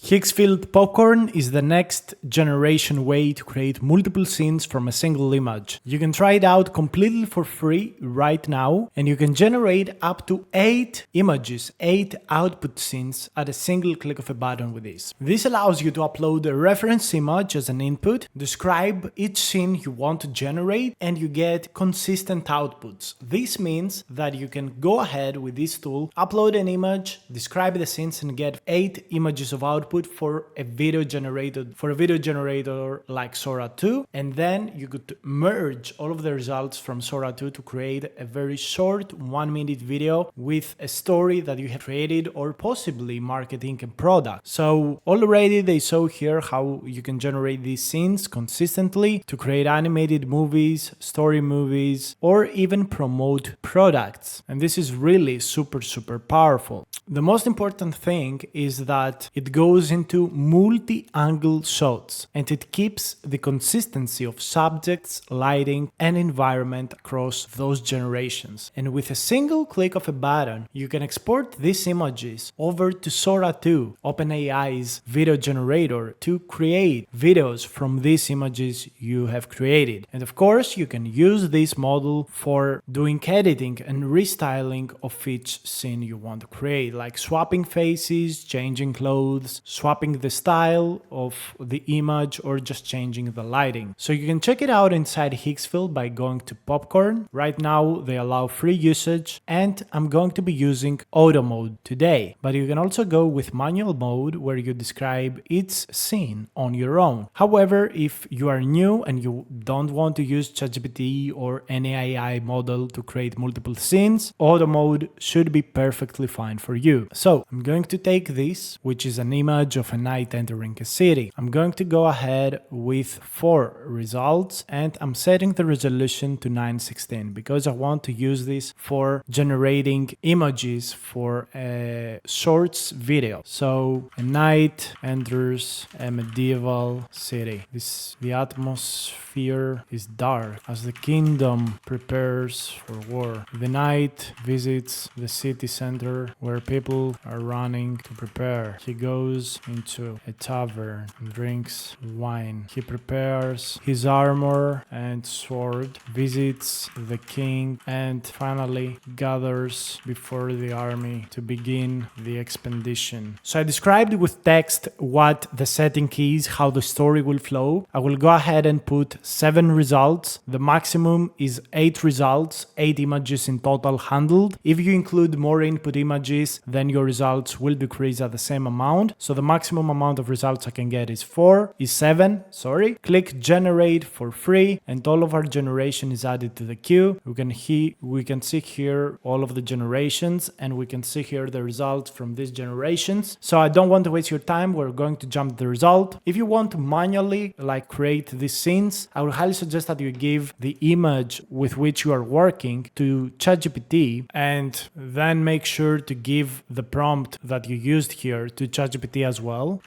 Higgsfield popcorn is the next generation way to create multiple scenes from a single image. You can try it out completely for free right now, and you can generate up to 8 images, 8 output scenes at a single click of a button with this. This allows you to upload a reference image as an input, describe each scene you want to generate, and you get consistent outputs. This means that you can go ahead with this tool, upload an image, describe the scenes, and get 8 images of output for a video generator like Sora 2, and then you could merge all of the results from Sora 2 to create a very short 1-minute video with a story that you have created or possibly marketing a product. So already they show here how you can generate these scenes consistently to create animated movies, story movies, or even promote products. And this is really super powerful. The most important thing is that it goes into multi-angle shots and it keeps the consistency of subjects, lighting, and environment across those generations. And with a single click of a button, you can export these images over to Sora 2, OpenAI's video generator, to create videos from these images you have created. And of course, you can use this model for doing editing and restyling of each scene you want to create, like swapping faces, changing clothes, swapping the style of the image, or just changing the lighting. So you can check it out inside Higgsfield by going to Popcorn. Right now they allow free usage, and I'm going to be using auto mode today. But you can also go with manual mode where you describe each scene on your own. However, if you are new and you don't want to use ChatGPT or any AI model to create multiple scenes, auto mode should be perfectly fine for you. So I'm going to take this, which is an image of a knight entering a city. I'm going to go ahead with 4 results, and I'm setting the resolution to 916 because I want to use this for generating images for a shorts video. So a knight enters a medieval city. The atmosphere is dark as the kingdom prepares for war. The knight visits the city center where people are running to prepare. He goes into a tavern and drinks wine. He prepares his armor and sword, visits the king, and finally gathers before the army to begin the expedition. So I described with text what the setting is, how the story will flow. I will go ahead and put 7 results. The maximum is 8 results, 8 images in total handled. If you include more input images, then your results will decrease at the same amount. So the maximum amount of results I can get is 7. Click generate for free, and all of our generation is added to the queue. We can see here all of the generations, and we can see here the results from these generations. So I don't want to waste your time. We're going to jump the result. If you want to manually create these scenes, I would highly suggest that you give the image with which you are working to ChatGPT, and then make sure to give the prompt that you used here to ChatGPT as well.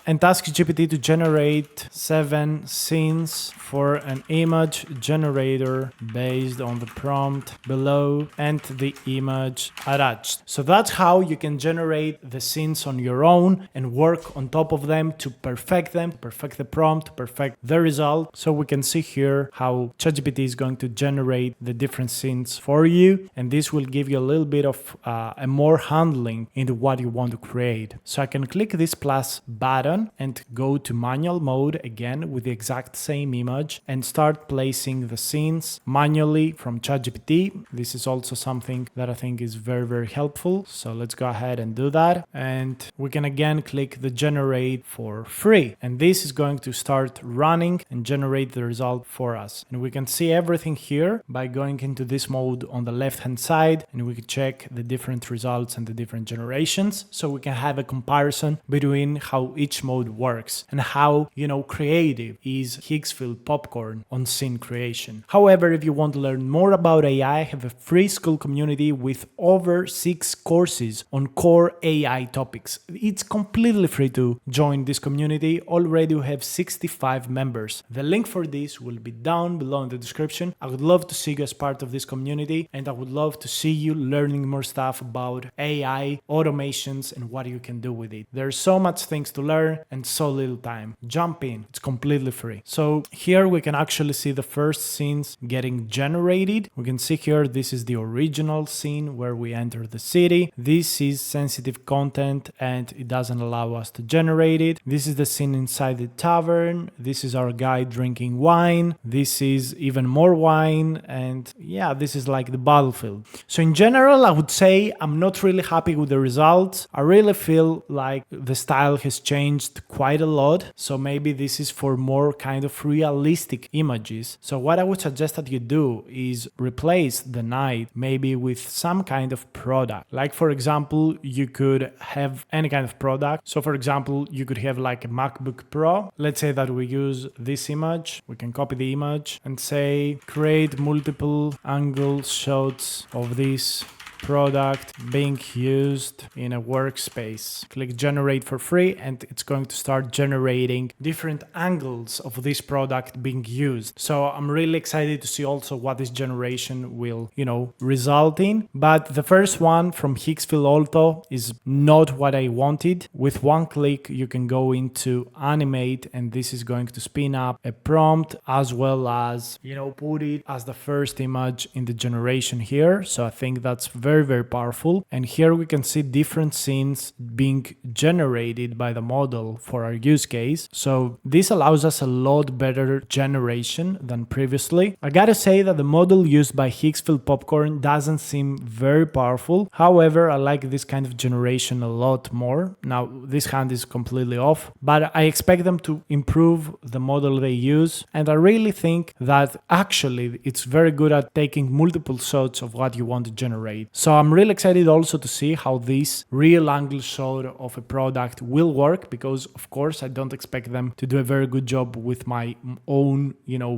And ask GPT to generate 7 scenes for an image generator based on the prompt below and the image attached. So that's how you can generate the scenes on your own and work on top of them to perfect the prompt, perfect the result. So we can see here how ChatGPT is going to generate the different scenes for you, and this will give you a little bit of a more handling into what you want to create. So I can click this plus button and go to manual mode again with the exact same image and start placing the scenes manually from ChatGPT. This is also something that I think is very helpful. So let's go ahead and do that, and we can again click the generate for free, and this is going to start running and generate the result for us. And we can see everything here by going into this mode on the left hand side, and we can check the different results and the different generations, so we can have a comparison between how each mode works and how creative is Higgsfield popcorn on scene creation. However, if you want to learn more about AI, I have a free school community with over 6 courses on core AI topics. It's completely free to join this community. Already we have 65 members. The link for this will be down below in the description. I would love to see you as part of this community, and I would love to see you learning more stuff about AI, automations, and what you can do with it. There's so much things to learn and so little time. Jump in, it's completely free. So here we can actually see the first scenes getting generated. We can see here, this is the original scene where we enter the city. This is sensitive content and it doesn't allow us to generate it. This is the scene inside the tavern. This is our guy drinking wine. This is even more wine. And yeah, this is like the battlefield. So in general, I would say I'm not really happy with the results. I really feel like the style has changed quite a lot. So maybe this is for more kind of realistic images. So what I would suggest that you do is replace the night maybe with some kind of product. Like for example, you could have any kind of product. So for example, you could have like a MacBook Pro. Let's say that we use this image. We can copy the image and say create multiple angle shots of this product being used in a workspace. Click generate for free and it's going to start generating different angles of this product being used. So I'm really excited to see also what this generation will, result in. But the first one from Higgsfield Auto is not what I wanted. With one click, you can go into animate and this is going to spin up a prompt as well as, put it as the first image in the generation here. So I think that's very powerful. And here we can see different scenes being generated by the model for our use case. So this allows us a lot better generation than previously. I gotta say that the model used by Higgsfield Popcorn doesn't seem very powerful. However, I like this kind of generation a lot more. Now, this hand is completely off, but I expect them to improve the model they use. And I really think that actually it's very good at taking multiple shots of what you want to generate. So I'm really excited also to see how this real angle shot of a product will work, because of course I don't expect them to do a very good job with my own,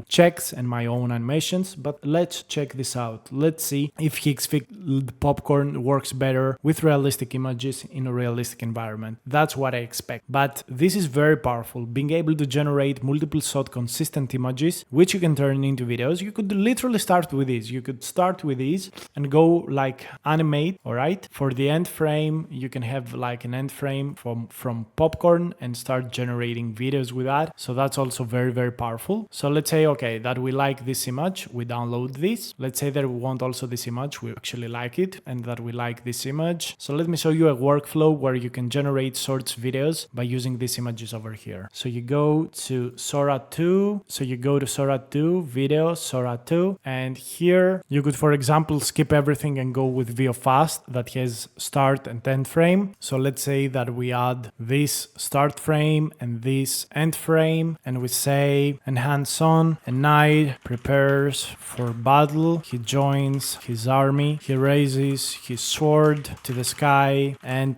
checks and my own animations, but let's check this out. Let's see if Higgsfield Popcorn works better with realistic images in a realistic environment. That's what I expect. But this is very powerful, being able to generate multiple shot consistent images, which you can turn into videos. You could literally start with these. You could start with these and go like animate. All right, for the end frame, you can have like an end frame from Popcorn and start generating videos with that. So that's also very powerful. So let's say, okay, that we like this image, we download this. Let's say that we want also this image, we actually like it, and that we like this image. So let me show you a workflow where you can generate shorts videos by using these images over here. So you go to Sora 2. So you go to Sora 2, video, Sora 2, and here you could, for example, skip everything and go with VO Fast that has start and end frame. So let's say that we add this start frame and this end frame, and we say enhance on. A knight prepares for battle. He joins his army. He raises his sword to the sky and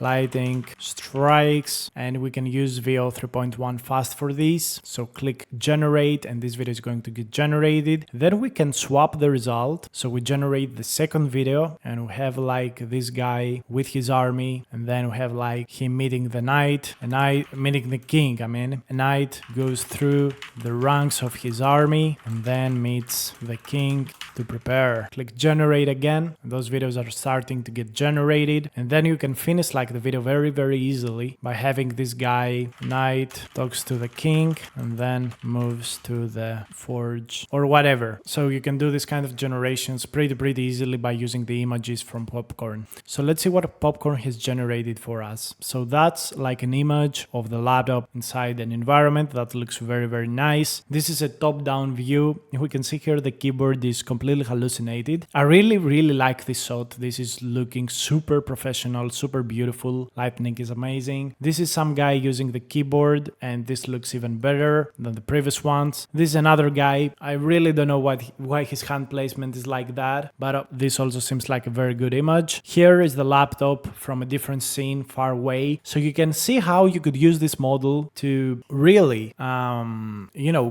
lightning strikes. And we can use VO 3.1 fast for this. So click generate and this video is going to get generated. Then we can swap the result. So we generate the second video and we have like this guy with his army, and then we have like him meeting the knight, a knight meeting the king. A knight goes through the ranks of his army and then meets the king to prepare. Click generate again, and those videos are starting to get generated, and then you can finish like the video very easily by having this guy, knight, talks to the king and then moves to the forge or whatever. So you can do this kind of generations pretty easily by using the images from Popcorn. So let's see what Popcorn has generated for us. So that's like an image of the laptop inside an environment that looks very nice. This is a top-down view. We can see here the keyboard is completely hallucinated. I really like this shot. This is looking super professional, super beautiful. Lightning is amazing. This is some guy using the keyboard and this looks even better than the previous ones. This is another guy. I really don't know why his hand placement is like that, but this also seems like a very good image. Here is the laptop from a different scene far away. So you can see how you could use this model to really,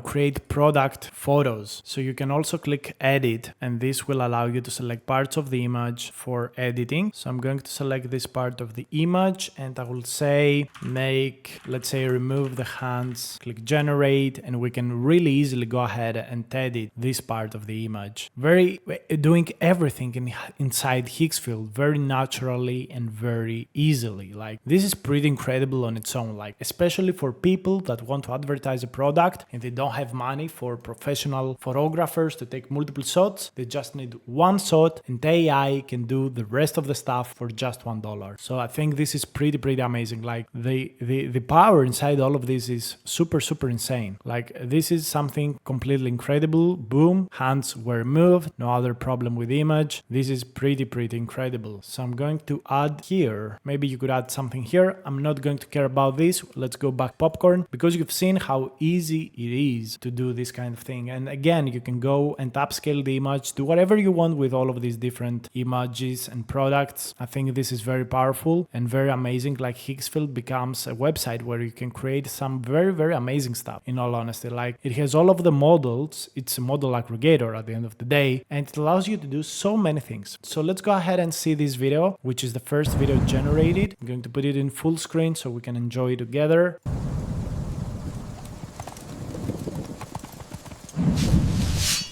create product photos. So you can also click edit and this will allow you to select parts of the image for editing. So I'm going to select this part of the image and I will say let's say remove the hands, click generate, and we can really easily go ahead and edit this part of the image. Doing everything inside Higgsfield very naturally and very easily. Like, this is pretty incredible on its own, like, especially for people that want to advertise a product and they don't have money for professional photographers to take multiple shots. They just need one shot and AI can do the rest of the stuff for just $1. So I think this is pretty amazing. Like, the power inside all of this is super insane. Like, this is something completely incredible. Boom, hands were moved, no other problem with the image. This is pretty incredible. So I'm going to add here, maybe you could add something here. I'm not going to care about this. Let's go back popcorn, because you've seen how easy it is to do this kind of thing. And again, you can go and upscale the image, do whatever you want with all of these different images and products. I think this is very powerful and very amazing. Like, Higgsfield becomes a website where you can create some very amazing stuff, in all honesty. Like, it has all of the models. It's a model aggregator at the end of the day, and it allows you to do so many things. So let's go ahead and see this video, which is the first video generated. I'm going to put it in full screen so we can enjoy it together.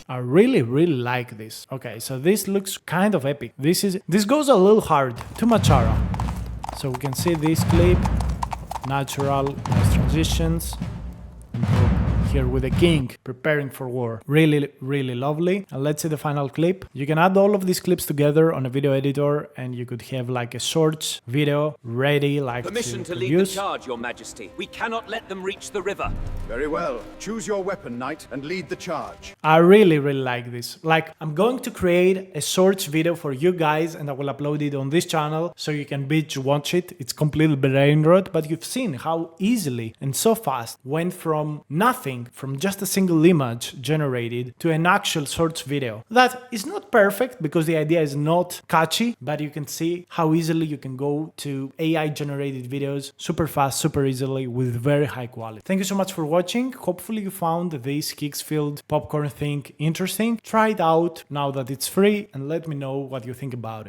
I really like this. Okay, so this looks kind of epic. This goes a little hard, too much aura. So we can see this clip, natural, nice transitions. Here with the king preparing for war. Really lovely. And let's see the final clip. You can add all of these clips together on a video editor and you could have like a short video ready, like permission to lead the charge, Your Majesty. We cannot let them reach the river. Very well. Choose your weapon, knight, and lead the charge. I really like this. Like, I'm going to create a short video for you guys and I will upload it on this channel so you can binge watch it. It's completely brain rot, but you've seen how easily and so fast went from nothing, from just a single image generated, to an actual short video. That is not perfect because the idea is not catchy, but you can see how easily you can go to AI generated videos super fast, super easily, with very high quality. Thank you so much for watching. Hopefully you found this Higgsfield popcorn thing interesting. Try it out now that it's free and let me know what you think about it.